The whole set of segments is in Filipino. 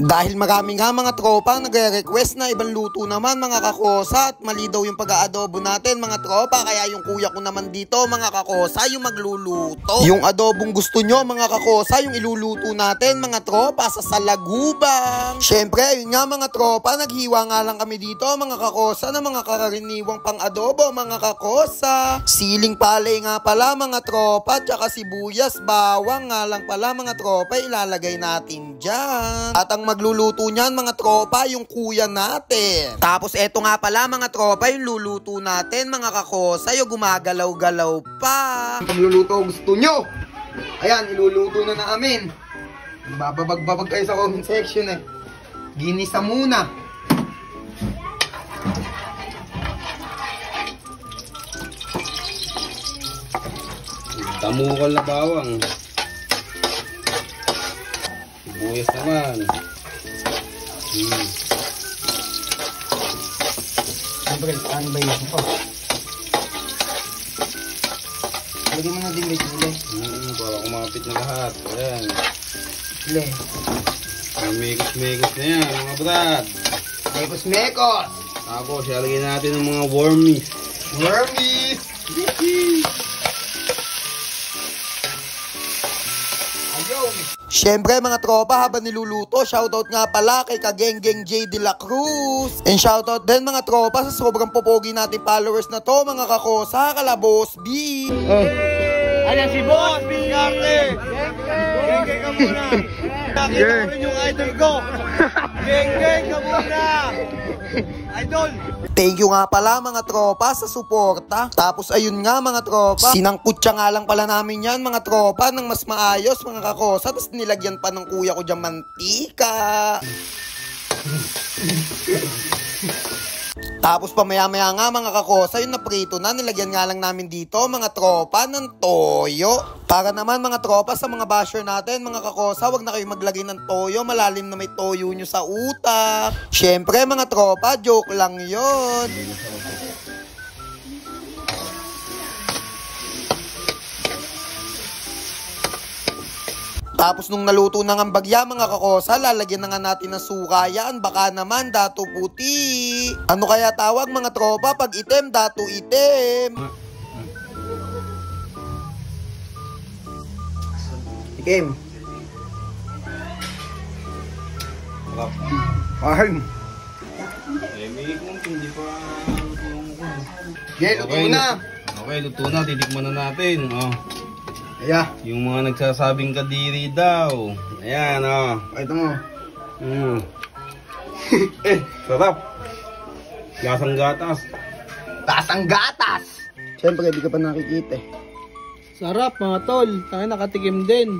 Dahil marami nga mga tropa nagre-request na ibang luto naman mga kakosa at mali daw yung pag-aadobo natin mga tropa, kaya yung kuya ko naman dito mga kakosa yung magluluto. Yung adobong gusto nyo mga kakosa yung iluluto natin mga tropa sa salagubang. Syempre yun nga mga tropa, naghiwa nga lang kami dito mga kakosa ng mga karaniwang pang adobo mga kakosa. Siling palay nga pala mga tropa, tsaka sibuyas, bawang nga lang pala mga tropa ilalagay natin dyan. At ang magluluto niyan mga tropa yung kuya natin. Tapos eto nga pala mga tropa yung luluto natin mga kakosa yung gumagalaw-galaw pa. Pagluluto gusto nyo, ayan iluluto na namin. Bababag-babag kayo sa comment section eh. Ginisa muna. Tamukal na bawang. Sibuyas naman. Siyempre, saan ba yun po? Lagyan mo na din guys, uli. Para kumapit na lahat. Ayan. Uli. Mekos-mekos na yan mga brad. Mekos-mekos! Tapos, ilalagay natin ng mga wormies. Wormies! Siyempre mga tropa, habang niluluto, shoutout nga pala kay Kagengeng J. De La Cruz. And shoutout din mga tropa sa sobrang popogi natin followers na to mga kakosa, kala Boss B. Ayan si Boss B. Arte. Geng-geng ka muna. Nakita mo rin yung idol ko. Geng-geng ka muna. Idol. Thank you nga pala mga tropa sa suporta. Tapos ayun nga mga tropa, sinangkutsa nga lang pala namin yan mga tropa ng mas maayos mga kakosa. Tapos nilagyan pa ng kuya ko dyan mantika. Tapos pamaya-maya nga mga kakosa, yung naprito na, nilagyan nga lang namin dito mga tropa ng toyo. Para naman mga tropa sa mga basher natin mga kakosa, wag na kayo maglagay ng toyo, malalim na may toyo nyo sa utak. Syempre mga tropa, joke lang yon. Tapos nung naluto na ng bagya mga kakosa, lalagyan na nga natin ng suka yan. Baka naman dato puti. Ano kaya tawag mga tropa pag itim? Dato itim. Itim. Ahim. May kung hindi pa luto ko. Okay, luto na. Okay, luto na. Titikman na natin. Oh. Ayan. Yung mga nagsasabing kadiri daw. Ayan, oh. Ito mo. Sarap. Lasang gatas. Tasang gatas. Siyempre, di ka pa nakikita eh. Sarap mga tol. Tayo nakatikim din.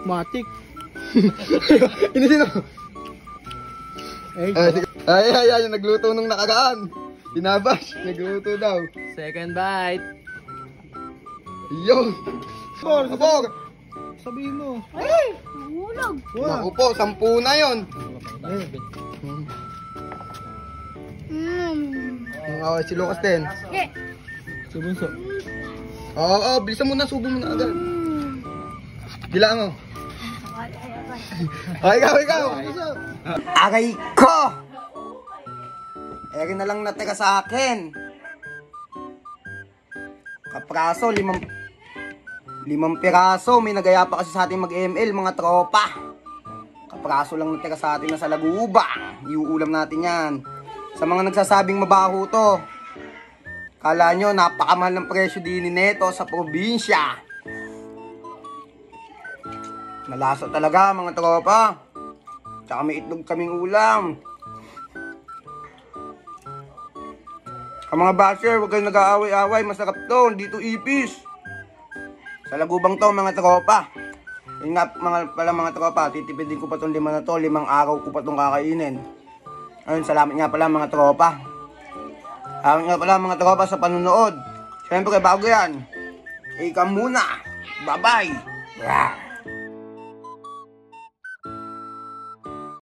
Matik. Ini sino? Ay, yung nagluto nung nakaraan. Binabash, nagluto daw. second bite. Yo! Abor! Sabihin mo. Ay! Nahulog! Naku po, 10 na yun. Si Lucas din. Subunso. Oo, bilisan mo na, subo mo na agad. Bilang mo. Ikaw. Aray ko! Eri na lang natira sa akin. Kapraso, limang piraso. May nagaya pa kasi sa atin mag-ML mga tropa. Kapraso lang natira sa atin na sa lagubang. Iuulam natin yan. Sa mga nagsasabing mabaho to, kala nyo napakamahal ng presyo din neto sa probinsya. Malasa talaga mga tropa. Tsaka may itlog kaming ulam. Ang mga basher, huwag kayong nag-aaway-aaway. Masarap to, dito ipis. Sa lagubang to mga tropa. Yun nga mga tropa, titipidin ko pa itong 5 na to. 5 araw ko pa itong kakainin. Ayun, salamat nga pala mga tropa. Salamat nga pala mga tropa sa panunood. Siyempre bago yan, ikaw muna. Bye-bye.